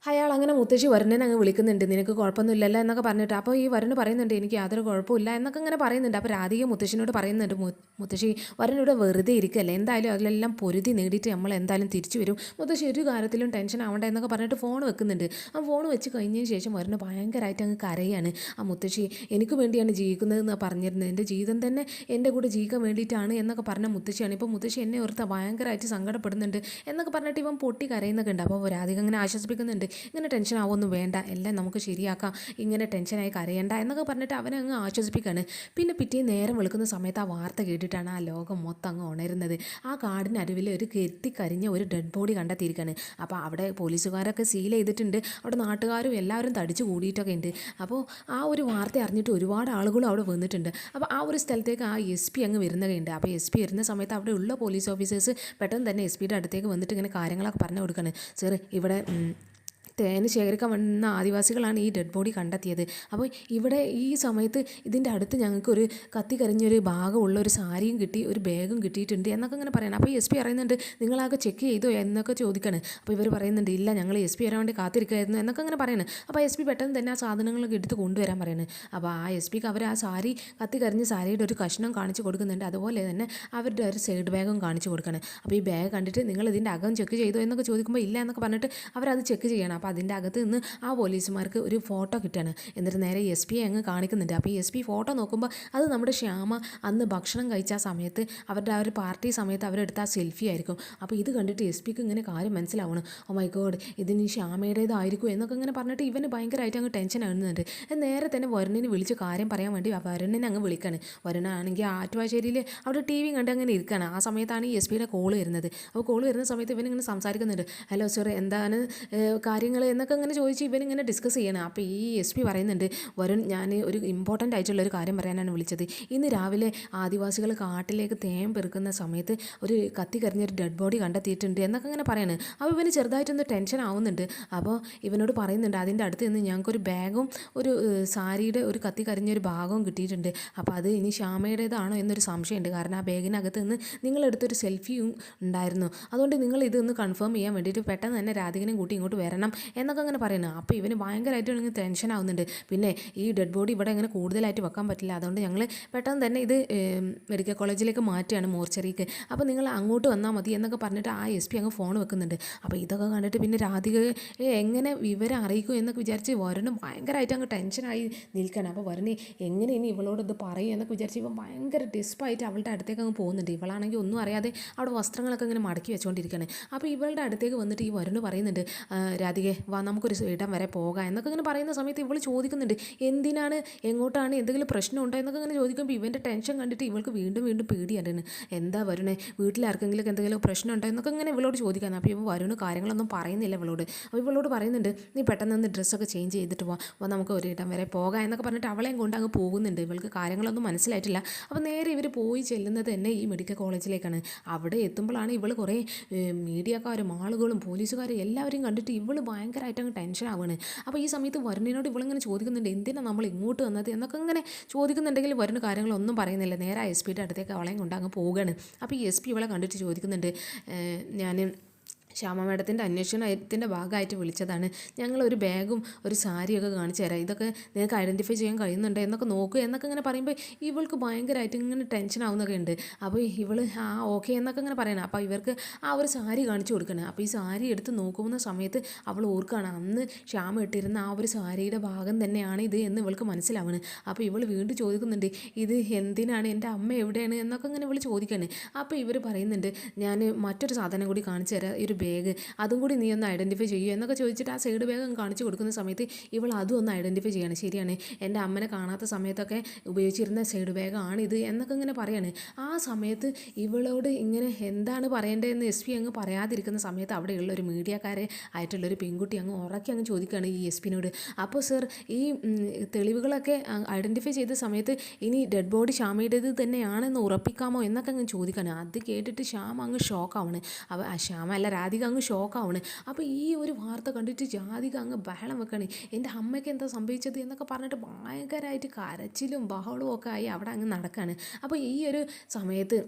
അയാൾ അങ്ങനെ മുത്തശ്ശി വരുണിനെ അങ്ങ് വിളിക്കുന്നുണ്ട്. നിനക്ക് കുഴപ്പമൊന്നുമില്ലല്ലോ എന്നൊക്കെ പറഞ്ഞിട്ട്. അപ്പോൾ ഈ വരുൺ പറയുന്നുണ്ട് എനിക്ക് യാതൊരു കുഴപ്പമില്ല എന്നൊക്കെ ഇങ്ങനെ പറയുന്നുണ്ട്. അപ്പോൾ രാധിക മുത്തശ്ശിനോട് പറയുന്നുണ്ട്, മുത്തശ്ശി വരുൺ ഇവിടെ വെറുതെ ഇരിക്കല്ലേ, എന്തായാലും അതിലെല്ലാം പൊരുതി നേടിയിട്ട് നമ്മൾ എന്തായാലും തിരിച്ചു വരും. മുത്തശ്ശി ഒരു കാര്യത്തിലും ടെൻഷൻ ആവണ്ട എന്നൊക്കെ പറഞ്ഞിട്ട് ഫോൺ വെക്കുന്നുണ്ട്. ആ ഫോൺ വെച്ച് കഴിഞ്ഞതിന് ശേഷം വരുൺ ഭയങ്കരമായിട്ട് അങ്ങ് കരയാണ്. ആ മുത്തശ്ശി എനിക്ക് വേണ്ടിയാണ് ജീവിക്കുന്നതെന്ന് പറഞ്ഞിരുന്നത്, എൻ്റെ ജീവിതം തന്നെ എൻ്റെ കൂടെ ജീവിക്കാൻ വേണ്ടിയിട്ടാണ് എന്നൊക്കെ പറഞ്ഞ മുത്തശ്ശിയാണ്. ഇപ്പോൾ മുത്തശ്ശി എന്നെ ഓർത്ത് ഭയങ്കരമായിട്ട് സങ്കടപ്പെടുന്നുണ്ട് എന്നൊക്കെ പറഞ്ഞിട്ട് ഇവൻ പൊട്ടി കരയുന്നൊക്കെ ഉണ്ട്. അപ്പോൾ രാധിക അങ്ങനെ ആശ്വസിപ്പിക്കുന്നുണ്ട്, ഇങ്ങനെ ടെൻഷൻ ആവുമൊന്നും വേണ്ട, എല്ലാം നമുക്ക് ശരിയാക്കാം, ഇങ്ങനെ ടെൻഷനായി കരയണ്ട എന്നൊക്കെ പറഞ്ഞിട്ട് അവനെ അങ്ങ് ആശ്വസിപ്പിക്കുകയാണ്. പിന്നെ പിറ്റേ നേരം വെളുക്കുന്ന സമയത്ത് ആ വാർത്ത കേട്ടിട്ടാണ് ആ ലോകം മൊത്തം അങ്ങ് ഉണരുന്നത്. ആ കാടിന് അരുവിൽ ഒരു കെത്തിക്കരിഞ്ഞ ഒരു ഡെഡ് ബോഡി കണ്ടെത്തിയിരിക്കുകയാണ്. അപ്പോൾ അവിടെ പോലീസുകാരൊക്കെ സീൽ ചെയ്തിട്ടുണ്ട്, അവിടെ നാട്ടുകാരും എല്ലാവരും തടിച്ചു കൂടിയിട്ടൊക്കെ ഉണ്ട്. അപ്പോൾ ആ ഒരു വാർത്ത അറിഞ്ഞിട്ട് ഒരുപാട് ആളുകളും അവിടെ വന്നിട്ടുണ്ട്. അപ്പോൾ ആ ഒരു സ്ഥലത്തേക്ക് ആ എസ് പി അങ്ങ് വരുന്നതുണ്ട്. അപ്പോൾ എസ് പി വരുന്ന സമയത്ത് അവിടെ ഉള്ള പോലീസ് ഓഫീസേഴ്സ് പെട്ടെന്ന് തന്നെ എസ് പിയുടെ അടുത്തേക്ക് വന്നിട്ട് ഇങ്ങനെ കാര്യങ്ങളൊക്കെ പറഞ്ഞു കൊടുക്കുകയാണ്. സാർ, ഇവിടെ തേന് ശേഖരിക്കാൻ വന്ന ആദിവാസികളാണ് ഈ ഡെഡ് ബോഡി കണ്ടെത്തിയത്. അപ്പോൾ ഇവിടെ ഈ സമയത്ത് ഇതിൻ്റെ അടുത്ത് ഞങ്ങൾക്കൊരു കത്തി കരിഞ്ഞൊരു ഭാഗമുള്ള ഒരു സാരിയും കിട്ടി, ഒരു ബാഗും കിട്ടിയിട്ടുണ്ട് എന്നൊക്കെ ഇങ്ങനെ പറയണം. അപ്പോൾ എസ് പി പറയുന്നുണ്ട്, നിങ്ങളാകെ ചെക്ക് ചെയ്തോ എന്നൊക്കെ ചോദിക്കണം. അപ്പോൾ ഇവർ പറയുന്നുണ്ട്, ഇല്ല ഞങ്ങൾ എസ് പി വരാൻ വേണ്ടി കാത്തിരിക്കുകയായിരുന്നു എന്നൊക്കെ ഇങ്ങനെ പറയുന്നത്. അപ്പോൾ എസ് പി പെട്ടെന്ന് തന്നെ ആ സാധനങ്ങളൊക്കെ എടുത്ത് കൊണ്ടുവരാൻ പറയുന്നത്. അപ്പോൾ ആ എസ് പിക്ക് അവർ ആ സാരി കത്തി കരിഞ്ഞ സാരിയുടെ ഒരു കഷ്ണം കാണിച്ച് കൊടുക്കുന്നുണ്ട്. അതുപോലെ തന്നെ അവരുടെ ഒരു സൈഡ് ബാഗും കാണിച്ച് കൊടുക്കണം. അപ്പോൾ ഈ ബാഗ് കണ്ടിട്ട് നിങ്ങൾ ഇതിൻ്റെ അകം ചെക്ക് ചെയ്തോ എന്നൊക്കെ ചോദിക്കുമ്പോൾ ഇല്ല എന്നൊക്കെ പറഞ്ഞിട്ട് അവരത് ചെക്ക് ചെയ്യണം. അപ്പോൾ അതിൻ്റെ അകത്ത് നിന്ന് ആ പോലീസുമാർക്ക് ഒരു ഫോട്ടോ കിട്ടുകയാണ്. എന്നിട്ട് നേരെ എസ് പിയെ അങ്ങ് കാണിക്കുന്നുണ്ട്. അപ്പോൾ ഈ എസ് പി ഫോട്ടോ നോക്കുമ്പോൾ അത് നമ്മുടെ ശ്യാമ അന്ന് ഭക്ഷണം കഴിച്ച സമയത്ത് അവരുടെ ആ ഒരു പാർട്ടി സമയത്ത് അവരെടുത്ത ആ സെൽഫി ആയിരിക്കും. അപ്പോൾ ഇത് കണ്ടിട്ട് എസ് പിക്ക് ഇങ്ങനെ കാര്യം മനസ്സിലാവണം. ഓ മൈ ഗോഡ്, ഇതിന് ശ്യാമയുടേതായിരിക്കും എന്നൊക്കെ ഇങ്ങനെ പറഞ്ഞിട്ട് ഇവന് ഭയങ്കരമായിട്ട് അങ്ങ് ടെൻഷൻ ആകുന്നുണ്ട്. നേരെ തന്നെ വരുണിനെ വിളിച്ച് കാര്യം പറയാൻ വേണ്ടി വരുണിനെ അങ്ങ് വിളിക്കുകയാണ്. വരുണാണെങ്കിൽ ആറ്റുവാശ്ശേരിയിൽ അവിടെ ടി വി കണ്ട് അങ്ങനെ ഇരിക്കുകയാണ്. ആ സമയത്താണ് ഈ എസ് പിയുടെ കോള് വരുന്നത്. അപ്പോൾ കോള് വരുന്ന സമയത്ത് ഇവനിങ്ങനെ സംസാരിക്കുന്നുണ്ട്. ഹലോ സാർ, എന്താണ് കാര്യങ്ങൾ എന്നൊക്കെ ഇങ്ങനെ ചോദിച്ച് ഇവനിങ്ങനെ ഡിസ്കസ് ചെയ്യണം. അപ്പോൾ ഈ എസ് പി പറയുന്നുണ്ട്, വരുൺ ഞാൻ ഒരു ഇമ്പോർട്ടൻ്റ് ആയിട്ടുള്ള ഒരു കാര്യം പറയാനാണ് വിളിച്ചത്. ഇന്ന് രാവിലെ ആദിവാസികൾ കാട്ടിലേക്ക് തേൻ പെറുക്കുന്ന സമയത്ത് ഒരു കത്തി കരിഞ്ഞൊരു ഡെഡ് ബോഡി കണ്ടെത്തിയിട്ടുണ്ട് എന്നൊക്കെ ഇങ്ങനെ പറയാണ്. അപ്പോൾ ഇവന് ചെറുതായിട്ടൊന്ന് ടെൻഷൻ ആവുന്നുണ്ട്. അപ്പോൾ ഇവനോട് പറയുന്നുണ്ട്, അതിൻ്റെ അടുത്ത് നിന്ന് ഞങ്ങൾക്കൊരു ബാഗും ഒരു സാരിയുടെ ഒരു കത്തി കരിഞ്ഞൊരു ഭാഗവും കിട്ടിയിട്ടുണ്ട്. അപ്പോൾ അത് ഇനി ശ്യാമയുടേതാണോ എന്നൊരു സംശയമുണ്ട്. കാരണം ആ ബാഗിനകത്ത് നിന്ന് നിങ്ങളെടുത്തൊരു സെൽഫിയും ഉണ്ടായിരുന്നു. അതുകൊണ്ട് നിങ്ങൾ ഇതൊന്ന് കൺഫേം ചെയ്യാൻ വേണ്ടിയിട്ട് പെട്ടെന്ന് തന്നെ രാധികനെയും കൂട്ടി ഇങ്ങോട്ട് വരണം എന്നൊക്കെ അങ്ങനെ പറയുന്നത്. അപ്പോൾ ഇവന് ഭയങ്കരമായിട്ട് ഇങ്ങനെ ടെൻഷൻ ആവുന്നുണ്ട്. പിന്നെ ഈ ഡെഡ് ബോഡി ഇവിടെ ഇങ്ങനെ കൂടുതലായിട്ട് വെക്കാൻ പറ്റില്ല, അതുകൊണ്ട് ഞങ്ങൾ പെട്ടെന്ന് തന്നെ ഇത് മെഡിക്കൽ കോളേജിലേക്ക് മാറ്റുകയാണ്, മോർച്ചറിക്ക്. അപ്പോൾ നിങ്ങൾ അങ്ങോട്ട് വന്നാൽ മതി എന്നൊക്കെ പറഞ്ഞിട്ട് ആ എസ് പി അങ്ങ് ഫോൺ വെക്കുന്നുണ്ട്. അപ്പോൾ ഇതൊക്കെ കണ്ടിട്ട് പിന്നെ രാധികയെ എങ്ങനെ വിവരം അറിയിക്കും എന്നൊക്കെ വിചാരിച്ച് വരുണും ഭയങ്കരമായിട്ട് അങ്ങ് ടെൻഷനായി നിൽക്കണം. അപ്പോൾ വരുണി എങ്ങനെ ഇനി ഇവളോട് ഇത് പറയും എന്നൊക്കെ വിചാരിച്ച് ഇവൻ ഭയങ്കര ഡിസ്പായിട്ട് അവളുടെ അടുത്തേക്ക് അങ്ങ് പോകുന്നുണ്ട്. ഇവളാണെങ്കിൽ ഒന്നും അറിയാതെ അവിടെ വസ്ത്രങ്ങളൊക്കെ ഇങ്ങനെ മടക്കി വെച്ചുകൊണ്ടിരിക്കുകയാണ്. അപ്പോൾ ഇവളുടെ അടുത്തേക്ക് വന്നിട്ട് ഈ വരുണ് പറയുന്നുണ്ട്, രാധികയെ വാ നമുക്കൊരു ഇടം വരെ പോകാം എന്നൊക്കെ ഇങ്ങനെ പറയുന്ന സമയത്ത് ഇവൾ ചോദിക്കുന്നുണ്ട്, എന്തിനാണ്, എങ്ങോട്ടാണ്, എന്തെങ്കിലും പ്രശ്നമുണ്ടോ എന്നൊക്കെ ഇങ്ങനെ ചോദിക്കുമ്പോൾ ഇവൻ്റെ ടെൻഷൻ കണ്ടിട്ട് ഇവൾക്ക് വീണ്ടും വീണ്ടും പേടിയാണ്. എന്താ വരുണേ, വീട്ടിലാർക്കെങ്കിലും എന്തെങ്കിലും പ്രശ്നം ഉണ്ടോ എന്നൊക്കെ ഇങ്ങനെ ഇവളോട് ചോദിക്കാൻ. അപ്പോൾ ഇവ വരുണ് കാര്യങ്ങളൊന്നും പറയുന്നില്ല ഇവളോട്. അപ്പോൾ ഇവളോട് പറയുന്നുണ്ട്, നീ പെട്ടെന്ന് ഒന്ന് ഡ്രസ്സൊക്കെ ചേഞ്ച് ചെയ്തിട്ട് വാ നമുക്ക് ഒരു ഇടം വരെ പോകാം എന്നൊക്കെ പറഞ്ഞിട്ട് അവളെയും കൊണ്ട് അങ്ങ് പോകുന്നുണ്ട്. ഇവൾക്ക് കാര്യങ്ങളൊന്നും മനസ്സിലായിട്ടില്ല. അപ്പോൾ നേരെ ഇവർ പോയി ചെല്ലുന്നത് തന്നെ ഈ മെഡിക്കൽ കോളേജിലേക്കാണ്. അവിടെ എത്തുമ്പോഴാണ് ഇവൾ കുറേ മീഡിയക്കാരും ആളുകളും പോലീസുകാരും എല്ലാവരെയും കണ്ടിട്ട് ഇവൾ ഭയങ്കരമായിട്ട് അങ്ങ് ടെൻഷൻ ആവുകയാണ്. അപ്പോൾ ഈ സമയത്ത് വരുണിനോട് ഇവളിങ്ങനെ ചോദിക്കുന്നുണ്ട്, എന്തിനാണ് നമ്മൾ ഇങ്ങോട്ട് വന്നത് എന്നൊക്കെ ഇങ്ങനെ ചോദിക്കുന്നുണ്ടെങ്കിൽ വരുന്ന കാര്യങ്ങളൊന്നും പറയുന്നില്ല. നേരെ എസ് പിയുടെ അടുത്തേക്ക് അവളെയും കൊണ്ട് അങ്ങ് പോവുകയാണ്. അപ്പോൾ ഈ എസ് പി ഇവളെ കണ്ടിട്ട് ചോദിക്കുന്നുണ്ട്, ഞാൻ ശ്യാമ മേഡത്തിൻ്റെ അന്വേഷണത്തിൻ്റെ ഭാഗമായിട്ട് വിളിച്ചതാണ്, ഞങ്ങളൊരു ബാഗും ഒരു സാരിയൊക്കെ കാണിച്ചു തരാം, ഇതൊക്കെ നിങ്ങൾക്ക് ഐഡൻറ്റിഫൈ ചെയ്യാൻ കഴിയുന്നുണ്ട് എന്നൊക്കെ നോക്കുക എന്നൊക്കെ ഇങ്ങനെ പറയുമ്പോൾ ഇവൾക്ക് ഭയങ്കരമായിട്ട് ഇങ്ങനെ ടെൻഷൻ ആവുന്നൊക്കെ ഉണ്ട്. അപ്പോൾ ഇവൾ ഓക്കെ എന്നൊക്കെ ഇങ്ങനെ പറയണം. അപ്പോൾ ഇവർക്ക് ആ ഒരു സാരി കാണിച്ചു കൊടുക്കണം. അപ്പോൾ ഈ സാരി എടുത്ത് നോക്കുന്ന സമയത്ത് അവൾ ഓർക്കുകയാണ്, അന്ന് ശ്യാമ ഇട്ടിരുന്ന ആ ഒരു സാരിയുടെ ഭാഗം തന്നെയാണ് ഇത് എന്ന് ഇവൾക്ക് മനസ്സിലാവുന്നത്. അപ്പോൾ ഇവൾ വീണ്ടും ചോദിക്കുന്നുണ്ട്, ഇത് എന്തിനാണ്, എൻ്റെ അമ്മ എവിടെയാണ് എന്നൊക്കെ ഇങ്ങനെ ഇവൾ ചോദിക്കുകയാണ്. അപ്പോൾ ഇവർ പറയുന്നുണ്ട്, ഞാൻ മറ്റൊരു സാധനം കൂടി കാണിച്ചു തരാം, ഒരു ബാഗ്, അതും കൂടി നീ ഒന്ന് ഐഡൻറ്റിഫൈ ചെയ്യുക എന്നൊക്കെ ചോദിച്ചിട്ട് ആ സൈഡ് ബാഗ് കാണിച്ചു കൊടുക്കുന്ന സമയത്ത് ഇവൾ അതും ഒന്ന് ഐഡൻറ്റിഫൈ ചെയ്യാണ്. ശരിയാണ്, എൻ്റെ അമ്മനെ കാണാത്ത സമയത്തൊക്കെ ഉപയോഗിച്ചിരുന്ന സൈഡ് ബാഗാണിത് എന്നൊക്കെ ഇങ്ങനെ പറയാണ്. ആ സമയത്ത് ഇവളോട് ഇങ്ങനെ എന്താണ് പറയേണ്ടതെന്ന് എസ് പി അങ്ങ് പറയാതിരിക്കുന്ന സമയത്ത് അവിടെയുള്ള ഒരു മീഡിയക്കാരെ ആയിട്ടുള്ളൊരു പെൺകുട്ടി അങ്ങ് ഉറക്കി അങ്ങ് ചോദിക്കുകയാണ് ഈ എസ് പിനോട്, അപ്പോൾ സർ ഈ തെളിവുകളൊക്കെ ഐഡൻറ്റിഫൈ ചെയ്ത സമയത്ത് ഇനി ഡെഡ് ബോഡി ശ്യാമയുടേത് തന്നെയാണെന്ന് ഉറപ്പിക്കാമോ എന്നൊക്കെ അങ്ങ് ചോദിക്കുകയാണ്. അത് കേട്ടിട്ട് ശ്യാമ അങ്ങ് ഷോക്കാവണ്. അപ്പോൾ ശ്യാമ അല്ല, രാധിക അങ്ങ് ഷോക്കാവണ്. അപ്പോൾ ഈ ഒരു വാർത്ത കണ്ടിട്ട് രാധിക അങ്ങ് ബഹളം വെക്കണേ, എൻ്റെ അമ്മയ്ക്ക് എന്താ സംഭവിച്ചത് എന്നൊക്കെ പറഞ്ഞിട്ട് ഭയങ്കരമായിട്ട് കരച്ചിലും ബഹളവും ഒക്കെ ആയി അവിടെ അങ്ങ് നടക്കുകയാണ്. അപ്പോൾ ഈ ഒരു സമയത്ത്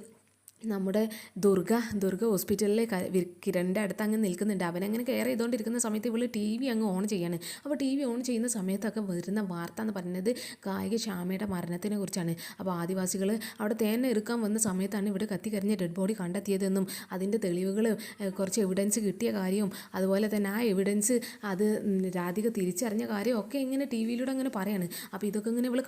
നമ്മുടെ ദുർഗ ഹോസ്പിറ്റലിലെ കിരണിൻ്റെ അടുത്ത് അങ്ങ് നിൽക്കുന്നുണ്ട്. അവനങ്ങനെ കെയർ ചെയ്തുകൊണ്ടിരിക്കുന്ന സമയത്ത് ഇവൾ ടി വി അങ്ങ് ഓൺ ചെയ്യാണ്. അപ്പോൾ ടി വി ഓൺ ചെയ്യുന്ന സമയത്തൊക്കെ വരുന്ന വാർത്ത എന്ന് പറയുന്നത് ഗായിക ശ്യാമയുടെ മരണത്തിനെ കുറിച്ചാണ്. അപ്പോൾ ആദിവാസികൾ അവിടെ തേൻ എടുക്കാൻ വന്ന സമയത്താണ് ഇവിടെ കത്തിക്കരിഞ്ഞ ഡെഡ് ബോഡി കണ്ടെത്തിയതെന്നും അതിൻ്റെ തെളിവുകൾ കുറച്ച് എവിഡൻസ് കിട്ടിയ കാര്യവും അതുപോലെ തന്നെ ആ എവിഡൻസ് അത് രാധിക തിരിച്ചറിഞ്ഞ കാര്യവും ഒക്കെ ഇങ്ങനെ ടി വിയിലൂടെ അങ്ങനെ പറയാണ്. അപ്പോൾ ഇതൊക്കെ ഇങ്ങനെ ഇവൾ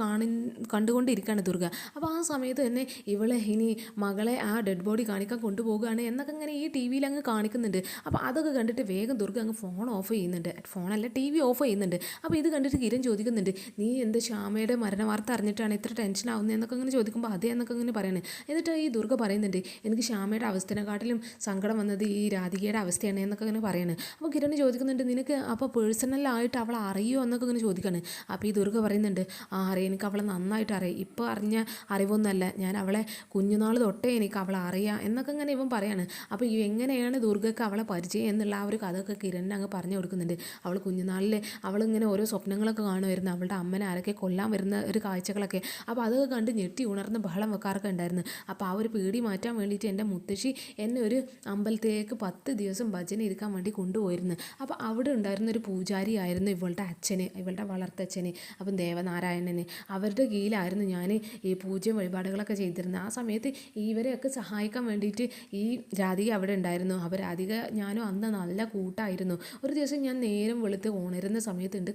കണ്ടുകൊണ്ടിരിക്കുകയാണ് ദുർഗ. അപ്പോൾ ആ സമയത്ത് തന്നെ ഇവൾ ഇനി മകളെ ആ ഡെഡ് ബോഡി കാണിക്കാൻ കൊണ്ടുപോകുകയാണ് എന്നൊക്കെ ഇങ്ങനെ ഈ ടി വിയിൽ അങ്ങ് കാണിക്കുന്നുണ്ട്. അപ്പോൾ അതൊക്കെ കണ്ടിട്ട് വേഗം ദുർഗ അങ്ങ് ഫോൺ ഓഫ് ചെയ്യുന്നുണ്ട്. ഫോണല്ല, ടി വി ഓഫ് ചെയ്യുന്നുണ്ട്. അപ്പോൾ ഇത് കണ്ടിട്ട് കിരൺ ചോദിക്കുന്നുണ്ട്, നീ എന്ത് ശ്യാമയുടെ മരണ വാർത്ത അറിഞ്ഞിട്ടാണ് ഇത്ര ടെൻഷൻ ആവുന്നത് എന്നൊക്കെ അങ്ങനെ ചോദിക്കുമ്പോൾ അതേ എന്നൊക്കെ ഇങ്ങനെ പറയുന്നത്. എന്നിട്ട് ഈ ദുർഗ പറയുന്നുണ്ട്, എനിക്ക് ശ്യാമയുടെ അവസ്ഥനെക്കാട്ടിലും സങ്കടം വന്നത് ഈ രാധികയുടെ അവസ്ഥയാണ് എന്നൊക്കെ ഇങ്ങനെ പറയുന്നത്. അപ്പോൾ കിരൺ ചോദിക്കുന്നുണ്ട്, നിനക്ക് അപ്പോൾ പേഴ്സണലായിട്ട് അവളെ അറിയുമോ എന്നൊക്കെ ഇങ്ങനെ ചോദിക്കുകയാണ്. അപ്പോൾ ഈ ദുർഗ പറയുന്നുണ്ട്, അറിയാം, എനിക്ക് അവളെ നന്നായിട്ട് അറിയാം. ഇപ്പോൾ അറിഞ്ഞ അറിവൊന്നുമല്ല, ഞാൻ അവളെ കുഞ്ഞുനാൾ തൊട്ടേ എനിക്ക് അവളെ അറിയാം എന്നൊക്കെ ഇങ്ങനെ ഇവൻ പറയാണ്. അപ്പോൾ എങ്ങനെയാണ് ദുർഗയ്ക്ക് അവളെ പരിചയം എന്നുള്ള ആ ഒരു കഥയൊക്കെ കിരണിന് അങ്ങ് പറഞ്ഞു കൊടുക്കുന്നുണ്ട്. അവൾ കുഞ്ഞുനാളിൽ അവളിങ്ങനെ ഓരോ സ്വപ്നങ്ങളൊക്കെ കാണുമായിരുന്നു, അവളുടെ അമ്മനെ ആരൊക്കെ കൊല്ലാൻ വരുന്ന ഒരു കാഴ്ചകളൊക്കെ. അപ്പോൾ അതൊക്കെ കണ്ട് ഞെട്ടി ഉണർന്ന് ബഹളം വെക്കാറൊക്കെ ഉണ്ടായിരുന്നു. അപ്പോൾ ആ ഒരു പേടി മാറ്റാൻ വേണ്ടിയിട്ട് എൻ്റെ മുത്തശ്ശി എന്നെ ഒരു അമ്പലത്തിലേക്ക് 10 ദിവസം ഭജന ഇരിക്കാൻ വേണ്ടി കൊണ്ടുപോയിരുന്നു. അപ്പോൾ അവിടെ ഉണ്ടായിരുന്ന ഒരു പൂജാരി ആയിരുന്നു ഇവളുടെ അച്ഛന്, ഇവളുടെ വളർത്തച്ഛന്, അപ്പം ദേവനാരായണന്. അവരുടെ കീഴിലായിരുന്നു ഞാൻ ഈ പൂജയും വഴിപാടുകളൊക്കെ ചെയ്തിരുന്നത്. ആ സമയത്ത് ഇവരെയൊക്കെ സഹായിക്കാൻ വേണ്ടിയിട്ട് ഈ രാധിക അവിടെ ഉണ്ടായിരുന്നു. അപ്പോൾ രാധിക ഞാനും അന്ന് നല്ല കൂട്ടായിരുന്നു. ഒരു ദിവസം ഞാൻ നേരം വെളുത്ത് ഉണരുന്ന സമയത്തുണ്ട്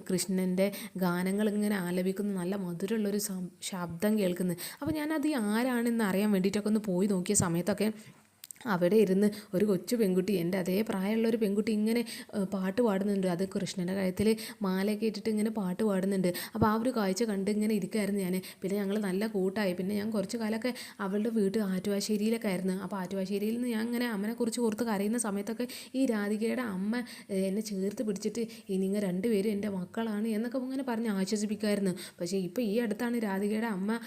കൃഷ്ണൻ്റെ ഗാനങ്ങൾ ഇങ്ങനെ ആലപിക്കുന്ന നല്ല മധുരമുള്ളൊരു ശബ്ദം കേൾക്കുന്നത്. അപ്പോൾ ഞാനത് ആരാണെന്ന് അറിയാൻ വേണ്ടിയിട്ടൊക്കെ ഒന്ന് പോയി നോക്കിയ സമയത്തൊക്കെ അവിടെ ഇരുന്ന് ഒരു കൊച്ചു പെൺകുട്ടി, എൻ്റെ അതേ പ്രായമുള്ളൊരു പെൺകുട്ടി ഇങ്ങനെ പാട്ട് പാടുന്നുണ്ട്. അത് കൃഷ്ണൻ്റെ കഴുത്തിൽ മാലയൊക്കെ ഇട്ടിട്ട് ഇങ്ങനെ പാട്ട് പാടുന്നുണ്ട്. അപ്പോൾ ആ ഒരു കാഴ്ച കണ്ട് ഇങ്ങനെ ഇരിക്കുമായിരുന്നു ഞാൻ. പിന്നെ ഞങ്ങൾ നല്ല കൂട്ടായി. പിന്നെ ഞാൻ കുറച്ച് കാലമൊക്കെ അവളുടെ വീട് ആറ്റുവാശ്ശേരിയിലൊക്കെ ആയിരുന്നു. അപ്പോൾ ആറ്റുവാശ്ശേരിയിൽ നിന്ന് ഞാൻ ഇങ്ങനെ അമ്മനെക്കുറിച്ച് ഓർത്ത് കരയുന്ന സമയത്തൊക്കെ ഈ രാധികയുടെ അമ്മ എന്നെ ചേർത്ത് പിടിച്ചിട്ട് നിങ്ങൾ രണ്ടുപേരും എൻ്റെ മക്കളാണ് എന്നൊക്കെ ഇങ്ങനെ പറഞ്ഞ് ആശ്വസിപ്പിക്കുമായിരുന്നു. പക്ഷേ ഇപ്പോൾ ഈ അടുത്താണ് രാധികയുടെ അമ്മ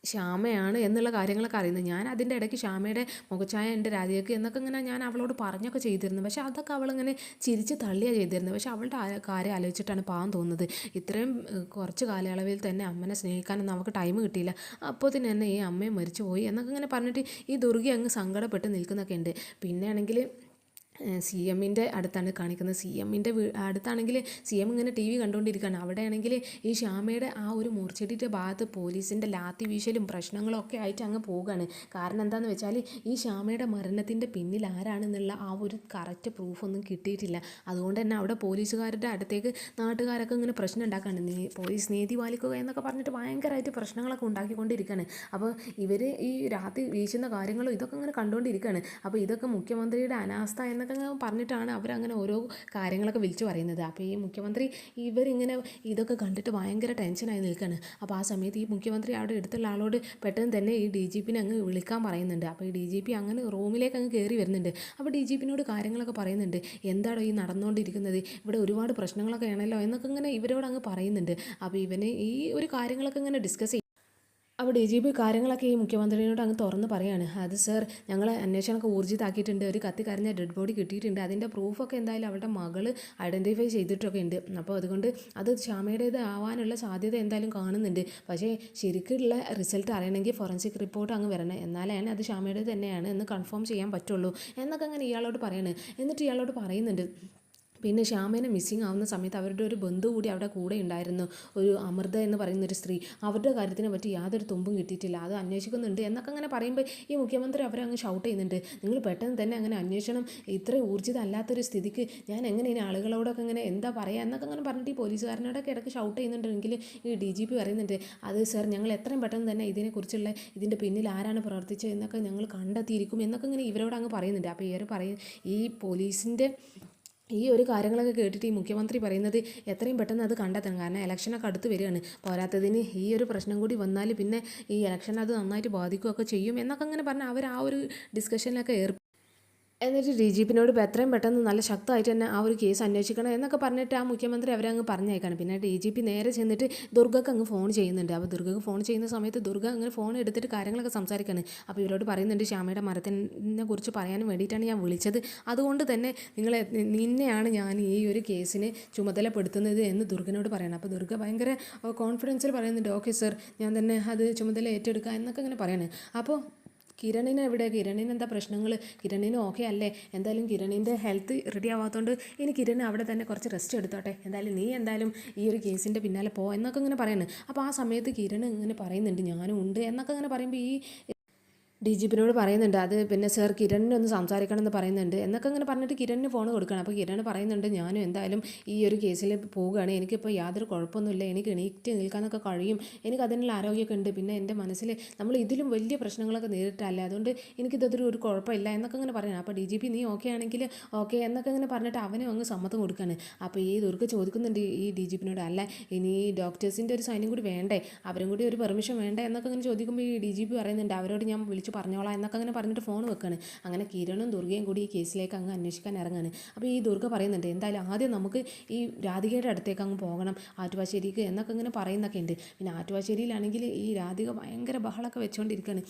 ശ്യാമയാണ് എന്നുള്ള കാര്യങ്ങളൊക്കെ അറിയുന്നത്. ഞാൻ അതിൻ്റെ ഇടയ്ക്ക് ശ്യാമയുടെ മുഖച്ഛായ എൻ്റെ രാധികയ്ക്ക് എന്നൊക്കെ ഇങ്ങനെ ഞാൻ അവളോട് പറഞ്ഞൊക്കെ ചെയ്തിരുന്നു. പക്ഷേ അതൊക്കെ അവളിങ്ങനെ ചിരിച്ച് തള്ളിയാണ് ചെയ്തിരുന്നത്. പക്ഷേ അവളുടെ കാര്യം ആലോചിച്ചിട്ടാണ് പാവം തോന്നുന്നത്. ഇത്രയും കുറച്ച് കാലയളവിൽ തന്നെ അമ്മനെ സ്നേഹിക്കാനൊന്നും അവൾക്ക് ടൈം കിട്ടിയില്ല. അപ്പോൾ തന്നെ ഈ അമ്മയും മരിച്ചു പോയി എന്നൊക്കെ ഇങ്ങനെ പറഞ്ഞിട്ട് ഈ ദുർഗ അങ്ങ് സങ്കടപ്പെട്ട് നിൽക്കുന്നൊക്കെ ഉണ്ട്. പിന്നെ ആണെങ്കിൽ സി എമ്മിൻ്റെ അടുത്താണ് കാണിക്കുന്നത്. സി എമ്മിൻ്റെ അടുത്താണെങ്കിൽ സി എം ഇങ്ങനെ ടി വി കണ്ടുകൊണ്ടിരിക്കുകയാണ്. അവിടെയാണെങ്കിൽ ഈ ശ്യാമയുടെ ആ ഒരു മൂർച്ചെടിയുടെ ഭാഗത്ത് പോലീസിൻ്റെ ലാത്തി വീശലും പ്രശ്നങ്ങളും ഒക്കെ ആയിട്ട് അങ്ങ് പോവുകയാണ്. കാരണം എന്താണെന്ന് വെച്ചാൽ ഈ ശ്യാമയുടെ മരണത്തിൻ്റെ പിന്നിൽ ആരാണെന്നുള്ള ആ ഒരു കറക്റ്റ് പ്രൂഫൊന്നും കിട്ടിയിട്ടില്ല. അതുകൊണ്ട് തന്നെ അവിടെ പോലീസുകാരുടെ അടുത്തേക്ക് നാട്ടുകാരൊക്കെ ഇങ്ങനെ പ്രശ്നം ഉണ്ടാക്കുകയാണ്. പോലീസ് നീതി പാലിക്കുക എന്നൊക്കെ പറഞ്ഞിട്ട് ഭയങ്കരമായിട്ട് പ്രശ്നങ്ങളൊക്കെ ഉണ്ടാക്കിക്കൊണ്ടിരിക്കുകയാണ്. അപ്പോൾ ഇവർ ഈ രാത്രി വീശുന്ന കാര്യങ്ങളും ഇതൊക്കെ ഇങ്ങനെ കണ്ടുകൊണ്ടിരിക്കുകയാണ്. അപ്പോൾ ഇതൊക്കെ മുഖ്യമന്ത്രിയുടെ അനാസ്ഥ എന്നൊക്കെ പറഞ്ഞിട്ടാണ് അവരങ്ങനെ ഓരോ കാര്യങ്ങളൊക്കെ വിളിച്ചു പറയുന്നത്. അപ്പോൾ ഈ മുഖ്യമന്ത്രി ഇവരിങ്ങനെ ഇതൊക്കെ കണ്ടിട്ട് ഭയങ്കര ടെൻഷനായി നിൽക്കുകയാണ്. അപ്പോൾ ആ സമയത്ത് ഈ മുഖ്യമന്ത്രി അവിടെ അടുത്തുള്ള ആളോട് പെട്ടെന്ന് തന്നെ ഈ DGPനെ അങ്ങ് വിളിക്കാൻ പറയുന്നുണ്ട്. അപ്പോൾ ഈ DGP അങ്ങനെ റൂമിലേക്ക് അങ്ങ് കയറി വരുന്നുണ്ട്. അപ്പോൾ DGPനോട് കാര്യങ്ങളൊക്കെ പറയുന്നുണ്ട്. എന്താണോ ഈ നടന്നുകൊണ്ടിരിക്കുന്നത്, ഇവിടെ ഒരുപാട് പ്രശ്നങ്ങളൊക്കെ ആണല്ലോ എന്നൊക്കെ ഇങ്ങനെ ഇവരോട് അങ്ങ് പറയുന്നുണ്ട്. അപ്പോൾ ഇവന് ഈ ഒരു കാര്യങ്ങളൊക്കെ ഇങ്ങനെ ഡിസ്കസ് അപ്പോൾ DGP കാര്യങ്ങളൊക്കെ ഈ മുഖ്യമന്ത്രിയോട് അങ്ങ് തുറന്ന് പറയാണ്. അത് സർ, ഞങ്ങൾ അന്വേഷണമൊക്കെ ഊർജിതാക്കിയിട്ടുണ്ട്. ഒരു കത്തിക്കരിഞ്ഞ ഡെഡ് ബോഡി കിട്ടിയിട്ടുണ്ട്. അതിൻ്റെ പ്രൂഫൊക്കെ എന്തായാലും അവരുടെ മകൾ ഐഡൻറ്റിഫൈ ചെയ്തിട്ടൊക്കെ ഉണ്ട്. അപ്പോൾ അതുകൊണ്ട് അത് ശ്യാമയുടേത് ആവാനുള്ള സാധ്യത എന്തായാലും കാണുന്നുണ്ട്. പക്ഷേ ശരിക്കുള്ള റിസൾട്ട് അറിയണമെങ്കിൽ ഫോറൻസിക് റിപ്പോർട്ട് അങ്ങ് വരണം. എന്നാലാണ് അത് ശ്യാമയുടേത് തന്നെയാണ് എന്ന് കൺഫേം ചെയ്യാൻ പറ്റുള്ളൂ എന്നൊക്കെ അങ്ങനെ ഇയാളോട് പറയാണ്. എന്നിട്ട് ഇയാളോട് പറയുന്നുണ്ട്, പിന്നെ ശ്യാമേനെ മിസ്സിങ് ആവുന്ന സമയത്ത് അവരുടെ ഒരു ബന്ധു കൂടി അവിടെ കൂടെ ഉണ്ടായിരുന്നു, ഒരു അമൃത എന്ന് പറയുന്നൊരു സ്ത്രീ. അവരുടെ കാര്യത്തിനെ പറ്റി യാതൊരു തുമ്പും കിട്ടിയിട്ടില്ല, അത് അന്വേഷിക്കുന്നുണ്ട് എന്നൊക്കെ അങ്ങനെ പറയുമ്പോൾ ഈ മുഖ്യമന്ത്രി അവരെ അങ്ങ് ഷൗട്ട് ചെയ്യുന്നുണ്ട്. നിങ്ങൾ പെട്ടെന്ന് തന്നെ അങ്ങനെ അന്വേഷണം ഇത്ര ഊർജിതമല്ലാത്തൊരു സ്ഥിതിക്ക് ഞാൻ എങ്ങനെ ഇനി ആളുകളോടൊക്കെ ഇങ്ങനെ എന്താ പറയുക എന്നൊക്കെ അങ്ങനെ പറഞ്ഞിട്ട് ഈ പോലീസുകാരനോടൊക്കെ ഇടയ്ക്ക് ഷൗട്ട് ചെയ്യുന്നുണ്ടെങ്കിൽ ഈ DGP പറയുന്നുണ്ട്, അത് സർ, ഞങ്ങൾ എത്രയും പെട്ടെന്ന് തന്നെ ഇതിനെക്കുറിച്ചുള്ള ഇതിൻ്റെ പിന്നിൽ ആരാണ് പ്രവർത്തിച്ചത് എന്നൊക്കെ ഞങ്ങൾ കണ്ടെത്തിയിരിക്കും എന്നൊക്കെ ഇങ്ങനെ ഇവരോട് അങ്ങ് പറയുന്നുണ്ട്. അപ്പോൾ ഇവർ ഈ പോലീസിൻ്റെ ഈ ഒരു കാര്യങ്ങളൊക്കെ കേട്ടിട്ട് ഈ മുഖ്യമന്ത്രി പറയുന്നത് എത്രയും പെട്ടെന്ന് അത് കണ്ടെത്തണം. കാരണം ഇലക്ഷനൊക്കെ അടുത്ത് വരികയാണ്. പോരാത്തതിന് ഈ ഒരു പ്രശ്നം കൂടി വന്നാൽ പിന്നെ ഈ ഇലക്ഷൻ അത് നന്നായിട്ട് ബാധിക്കുകയൊക്കെ ചെയ്യും എന്നൊക്കെ അങ്ങനെ പറഞ്ഞാൽ അവർ ആ ഒരു ഡിസ്കഷനിലൊക്കെ എന്നിട്ട് DGPനോട് എത്രയും പെട്ടെന്ന് നല്ല ശക്തമായിട്ട് തന്നെ ആ ഒരു കേസ് അന്വേഷിക്കണം എന്നൊക്കെ പറഞ്ഞിട്ട് ആ മുഖ്യമന്ത്രി അവരെ അങ്ങ് പറഞ്ഞേക്കാണ്. പിന്നെ DGP നേരെ ചെന്നിട്ട് ദുർഗക്ക് അങ്ങ് ഫോൺ ചെയ്യുന്നുണ്ട്. അപ്പോൾ ദുർഗക്ക് ഫോൺ ചെയ്യുന്ന സമയത്ത് ദുർഗ അങ്ങനെ ഫോൺ എടുത്തിട്ട് കാര്യങ്ങളൊക്കെ സംസാരിക്കാണ്. അപ്പോൾ ഇവരോട് പറയുന്നുണ്ട്, ശ്യാമയുടെ മരത്തിനെ കുറിച്ച് പറയാൻ വേണ്ടിയിട്ടാണ് ഞാൻ വിളിച്ചത്, അതുകൊണ്ട് തന്നെ നിന്നെയാണ് ഞാൻ ഈ ഒരു കേസിന് ചുമതലപ്പെടുത്തുന്നത് എന്ന് ദുർഗനോട് പറയണം. അപ്പോൾ ദുർഗ ഭയങ്കര കോൺഫിഡൻസിൽ പറയുന്നുണ്ട്, ഓക്കെ സർ, ഞാൻ തന്നെ അത് ചുമതല ഏറ്റെടുക്കുക എന്നൊക്കെ ഇങ്ങനെ പറയാണ്. അപ്പോൾ കിരണിന് എന്താ പ്രശ്നങ്ങൾ, കിരണിന് ഓക്കെ അല്ലേ? എന്തായാലും കിരണിൻ്റെ ഹെൽത്ത് റെഡി ആവാത്തതുകൊണ്ട് ഇനി കിരൺ അവിടെ തന്നെ കുറച്ച് റെസ്റ്റ് എടുത്തോട്ടെ, എന്തായാലും നീ എന്തായാലും ഈ ഒരു കേസിൻ്റെ പിന്നാലെ പോ എന്നൊക്കെ ഇങ്ങനെ പറയുന്നത്. അപ്പോൾ ആ സമയത്ത് കിരൺ ഇങ്ങനെ പറയുന്നുണ്ട്, ഞാനും ഉണ്ട് എന്നൊക്കെ ഇങ്ങനെ പറയുമ്പോൾ ഈ DGPനോട് പറയുന്നുണ്ട്, അത് പിന്നെ സർ കിരണിനെ ഒന്ന് സംസാരിക്കണം എന്ന് പറയുന്നുണ്ട് എന്നൊക്കെ ഇങ്ങനെ പറഞ്ഞിട്ട് കിരണിന് ഫോൺ കൊടുക്കണം. അപ്പോൾ കിരൺ പറയുന്നുണ്ട്, ഞാനും എന്തായാലും ഈ ഒരു കേസിൽ പോവുകയാണ്, എനിക്കിപ്പോൾ യാതൊരു കുഴപ്പമൊന്നുമില്ല, എനിക്ക് എണീറ്റ് നിൽക്കാനൊക്കെ കഴിയും, എനിക്ക് അതിനുള്ള ആരോഗ്യമൊക്കെ ഉണ്ട്, പിന്നെ എൻ്റെ മനസ്സിൽ നമ്മൾ ഇതിലും വലിയ പ്രശ്നങ്ങളൊക്കെ നേരിട്ടല്ലേ, അതുകൊണ്ട് എനിക്കിതൊരു ഒരു കുഴപ്പമില്ല എന്നൊക്കെ ഇങ്ങനെ പറയണം. അപ്പോൾ DGP നീ ഓക്കെ ആണെങ്കിൽ ഓക്കെ എന്നൊക്കെ ഇങ്ങനെ പറഞ്ഞിട്ട് അവനും അങ്ങ് സമ്മതം കൊടുക്കുകയാണ്. അപ്പോൾ ഈ ദുർഗ ചോദിക്കുന്നുണ്ട് ഈ DGPനോട്, അല്ല ഇനി ഡോക്ടേഴ്സിൻ്റെ ഒരു സൈനും കൂടി വേണ്ടേ, അവരും കൂടി ഒരു പെർമിഷൻ വേണ്ടേ എന്നൊക്കെ ഇങ്ങനെ ചോദിക്കുമ്പോൾ ഈ DGP പറയുന്നുണ്ട്, അവരോട് ഞാൻ വിളിച്ച് പറഞ്ഞോളാം എന്നൊക്കെ അങ്ങനെ പറഞ്ഞിട്ട് ഫോൺ വെക്കുകയാണ്. അങ്ങനെ കിരണും ദുർഗയും കൂടി ഈ കേസിലേക്ക് അങ്ങ് അന്വേഷിക്കാൻ ഇറങ്ങാണ്. അപ്പോൾ ഈ ദുർഗ പറയുന്നുണ്ട്, എന്തായാലും ആദ്യം നമുക്ക് ഈ രാധികയുടെ അടുത്തേക്ക് അങ്ങ് പോകണം, ആറ്റുവാശ്ശേരിക്ക് എന്നൊക്കെ ഇങ്ങനെ പറയുന്നൊക്കെ ഉണ്ട്. പിന്നെ ആറ്റുവാശ്ശേരിയിലാണെങ്കിൽ ഈ രാധിക ഭയങ്കര ബഹളമൊക്കെ വെച്ചുകൊണ്ടിരിക്കുകയാണ്.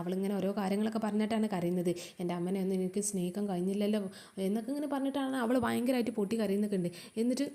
അവളിങ്ങനെ ഓരോ കാര്യങ്ങളൊക്കെ പറഞ്ഞിട്ടാണ് കരയുന്നത്, എൻ്റെ അമ്മനെ ഒന്നും എനിക്ക് സ്നേഹിക്കാൻ കഴിഞ്ഞില്ലല്ലോ എന്നൊക്കെ ഇങ്ങനെ പറഞ്ഞിട്ടാണ് അവൾ ഭയങ്കരമായിട്ട് പൊട്ടി കരയുന്നൊക്കെ ഉണ്ട്. എന്നിട്ട്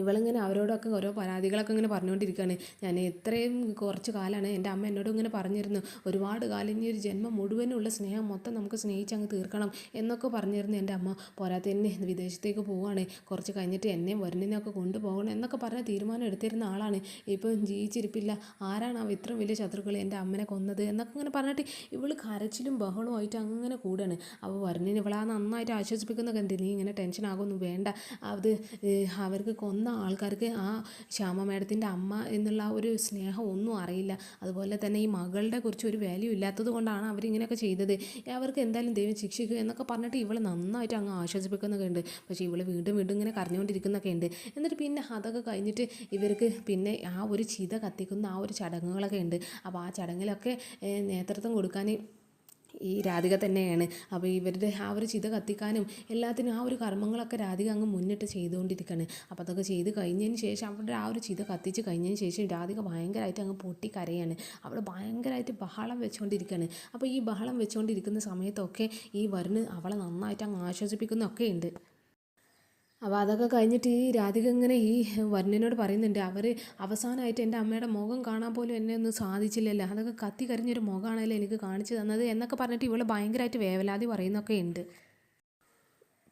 ഇവളിങ്ങനെ അവരോടൊക്കെ ഓരോ പരാതികളൊക്കെ ഇങ്ങനെ പറഞ്ഞുകൊണ്ടിരിക്കുകയാണ്. ഞാൻ ഇത്രയും കുറച്ച് കാലമാണ്, എൻ്റെ അമ്മ എന്നോട് ഇങ്ങനെ പറഞ്ഞിരുന്നു, ഒരുപാട് കാലം ഇനി ഒരു ജന്മം മുഴുവനുള്ള സ്നേഹം മൊത്തം നമുക്ക് സ്നേഹിച്ചങ്ങ് തീർക്കണം എന്നൊക്കെ പറഞ്ഞിരുന്നു എൻ്റെ അമ്മ. പോരാത്തതിന് വിദേശത്തേക്ക് പോവുകയാണ്, കുറച്ച് കഴിഞ്ഞിട്ട് എന്നെയും വരുണിനെയൊക്കെ കൊണ്ടുപോകണം എന്നൊക്കെ പറഞ്ഞ തീരുമാനം എടുത്തിരുന്ന ആളാണ്, ഇപ്പം ജീവിച്ചിരിപ്പില്ല, ആരാണ് അവ ഇത്രയും വലിയ ശത്രുക്കൾ എൻ്റെ അമ്മനെ കൊന്നത് എന്നൊക്കെ ഇങ്ങനെ പറഞ്ഞിട്ട് ഇവൾ കരച്ചിലും ബഹളമായിട്ട് അങ്ങനെ കൂടുകയാണ്. അപ്പോൾ വരുണിന് ഇവളാ നന്നായിട്ട് ആശ്വസിപ്പിക്കുന്നൊക്കെ ഉണ്ട്, നീ ഇങ്ങനെ ടെൻഷൻ ആകുമൊന്നും വേണ്ട, അത് അവർക്ക് കൊന്ന ആൾക്കാർക്ക് ആ ശ്യാമ മേഡത്തിൻ്റെ അമ്മ എന്നുള്ള ഒരു സ്നേഹം ഒന്നും അറിയില്ല, അതുപോലെ തന്നെ ഈ മകളുടെ കുറിച്ച് ഒരു വാല്യൂ ഇല്ലാത്തത് കൊണ്ടാണ് അവരിങ്ങനെയൊക്കെ ചെയ്തത്, അവർക്ക് എന്തായാലും ദൈവം ശിക്ഷിക്കുക എന്നൊക്കെ പറഞ്ഞിട്ട് ഇവൾ നന്നായിട്ട് അങ്ങ് ആശ്വസിപ്പിക്കുന്നൊക്കെ ഉണ്ട്. പക്ഷേ ഇവൾ വീണ്ടും വീണ്ടും ഇങ്ങനെ കരഞ്ഞുകൊണ്ടിരിക്കുന്നൊക്കെ ഉണ്ട്. എന്നിട്ട് പിന്നെ അതൊക്കെ കഴിഞ്ഞിട്ട് ഇവർക്ക് പിന്നെ ആ ഒരു ചിത കത്തിക്കുന്ന ആ ഒരു ചടങ്ങുകളൊക്കെ ഉണ്ട്. അപ്പോൾ ആ ചടങ്ങിലൊക്കെ നേതൃത്വം കൊടുക്കാൻ ഈ രാധിക തന്നെയാണ്. അപ്പോൾ ഇവരുടെ ആ ഒരു ചിത കത്തിക്കാനും എല്ലാത്തിനും ആ ഒരു കർമ്മങ്ങളൊക്കെ രാധിക അങ്ങ് മുന്നിട്ട് ചെയ്തുകൊണ്ടിരിക്കുകയാണ്. അപ്പോൾ അതൊക്കെ ചെയ്ത് കഴിഞ്ഞതിന് ശേഷം അവരുടെ ആ ഒരു ചിത കത്തിച്ച് കഴിഞ്ഞതിന് ശേഷം രാധിക ഭയങ്കരമായിട്ട് അങ്ങ് പൊട്ടിക്കരയാണ്. അവൾ ഭയങ്കരമായിട്ട് ബഹളം വെച്ചുകൊണ്ടിരിക്കുകയാണ്. അപ്പോൾ ഈ ബഹളം വെച്ചുകൊണ്ടിരിക്കുന്ന സമയത്തൊക്കെ ഈ വരുണ് അവളെ നന്നായിട്ട് അങ്ങ് ആശ്വസിപ്പിക്കുന്നൊക്കെ ഉണ്ട്. അപ്പോൾ അതൊക്കെ കഴിഞ്ഞിട്ട് ഈ രാധിക ഇങ്ങനെ ഈ വരുണിനോട് പറയുന്നുണ്ട്, അവർ അവസാനമായിട്ട് എൻ്റെ അമ്മയുടെ മുഖം കാണാൻ പോലും എന്നെ ഒന്നും സാധിച്ചില്ലല്ലോ, അതൊക്കെ കത്തി കരിഞ്ഞൊരു മുഖമാണല്ലോ എനിക്ക് കാണിച്ചു തന്നത് എന്നൊക്കെ പറഞ്ഞിട്ട് ഇവൾ ഭയങ്കരമായിട്ട് വേവലാതി പറയുന്നൊക്കെ ഉണ്ട്.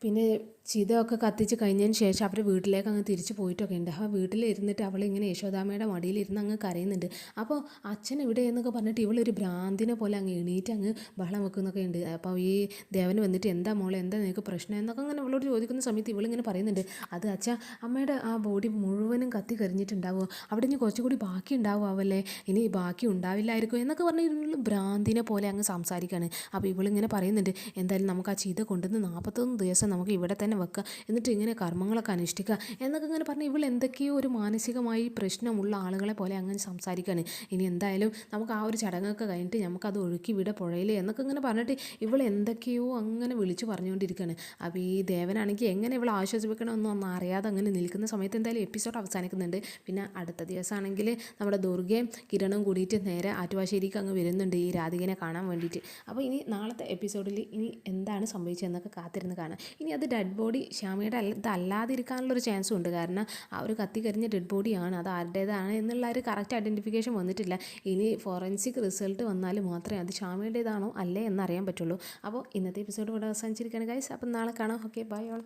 പിന്നെ ചിതയൊക്കെ കത്തിച്ച് കഴിഞ്ഞതിന് ശേഷം അവർ വീട്ടിലേക്ക് അങ്ങ് തിരിച്ച് പോയിട്ടൊക്കെ ഉണ്ട്. ആ വീട്ടിലിരുന്നിട്ട് അവളിങ്ങനെ യശോദാമ്മയുടെ മടിയിലിരുന്ന് അങ്ങ് കരയുന്നുണ്ട്. അപ്പോൾ അച്ഛൻ ഇവിടെ എന്നൊക്കെ പറഞ്ഞിട്ട് ഇവളൊരു ഭ്രാന്തിനെ പോലെ അങ്ങ് എണീറ്റ് അങ്ങ് ബഹളം വെക്കുന്നൊക്കെ ഉണ്ട്. അപ്പോൾ ഈ ദേവന് വന്നിട്ട് എന്താ മോളെ, എന്താ നിനക്ക് പ്രശ്നം എന്നൊക്കെ അങ്ങനെ ഇവളോട് ചോദിക്കുന്ന സമയത്ത് ഇവളിങ്ങനെ പറയുന്നുണ്ട്, അത് അച്ഛ അമ്മയുടെ ആ ബോഡി മുഴുവനും കത്തി കരിഞ്ഞിട്ടുണ്ടാവുമോ, അവിടെ ഇനി കുറച്ചുകൂടി ബാക്കി ഉണ്ടാവുമല്ലേ, ഇനി ബാക്കി ഉണ്ടാവില്ലായിരിക്കും എന്നൊക്കെ പറഞ്ഞ് ഇവൾ ഭ്രാന്തിനെ പോലെ അങ്ങ് സംസാരിക്കുകയാണ്. അപ്പോൾ ഇവളിങ്ങനെ പറയുന്നുണ്ട്, എന്തായാലും നമുക്ക് ആ ചീത കൊണ്ടുവന്ന് 41 ദിവസം നമുക്ക് ഇവിടെ തന്നെ വെക്കുക, എന്നിട്ട് ഇങ്ങനെ കർമ്മങ്ങളൊക്കെ അനുഷ്ഠിക്കുക എന്നൊക്കെ ഇങ്ങനെ പറഞ്ഞ് ഇവൾ എന്തൊക്കെയോ ഒരു മാനസികമായി പ്രശ്നമുള്ള ആളുകളെ പോലെ അങ്ങനെ സംസാരിക്കുകയാണ്. ഇനി എന്തായാലും നമുക്ക് ആ ഒരു ചടങ്ങൊക്കെ കഴിഞ്ഞിട്ട് നമുക്കത് ഒഴുക്കി വിട പുഴയിൽ എന്നൊക്കെ ഇങ്ങനെ പറഞ്ഞിട്ട് ഇവൾ എന്തൊക്കെയോ അങ്ങനെ വിളിച്ചു പറഞ്ഞുകൊണ്ടിരിക്കുകയാണ്. അപ്പോൾ ഈ ദേവനാണെങ്കിൽ എങ്ങനെ ഇവൾ ആശ്വസിപ്പിക്കണമെന്നൊന്നും അറിയാതെ അങ്ങനെ നിൽക്കുന്ന സമയത്ത് എന്തായാലും എപ്പിസോഡ് അവസാനിക്കുന്നുണ്ട്. പിന്നെ അടുത്ത ദിവസമാണെങ്കിൽ നമ്മുടെ ദുർഗയും കിരണും കൂടിയിട്ട് നേരെ ആറ്റുവാശ്ശേരിക്ക് അങ്ങ് വരുന്നുണ്ട് ഈ രാധികനെ കാണാൻ വേണ്ടിയിട്ട്. അപ്പോൾ ഇനി നാളത്തെ എപ്പിസോഡിൽ ഇനി എന്താണ് സംഭവിച്ചതെന്നൊക്കെ കാത്തിരുന്ന് കാണാം. ഇനി അത് ഡെഡ് ബോഡി ശ്യാമയുടെ ഇതല്ലാതിരിക്കാനുള്ളൊരു ചാൻസും ഉണ്ട്, കാരണം ആ ഒരു കത്തി കരിഞ്ഞ ഡെഡ് ബോഡിയാണ്, അത് ആരുടേതാണ് എന്നുള്ള ഒരു കറക്റ്റ് ഐഡൻറ്റിഫിക്കേഷൻ വന്നിട്ടില്ല. ഇനി ഫോറൻസിക് റിസൾട്ട് വന്നാൽ മാത്രമേ അത് ശ്യാമയുടേതാണോ അല്ലേ എന്നറിയാൻ പറ്റുള്ളൂ. അപ്പോൾ ഇന്നത്തെ എപ്പിസോഡ് ഇവിടെ അവസാനിച്ചിരിക്കുകയാണ് ഗൈസ്. അപ്പം നാളെ കാണാം. Okay, bye all.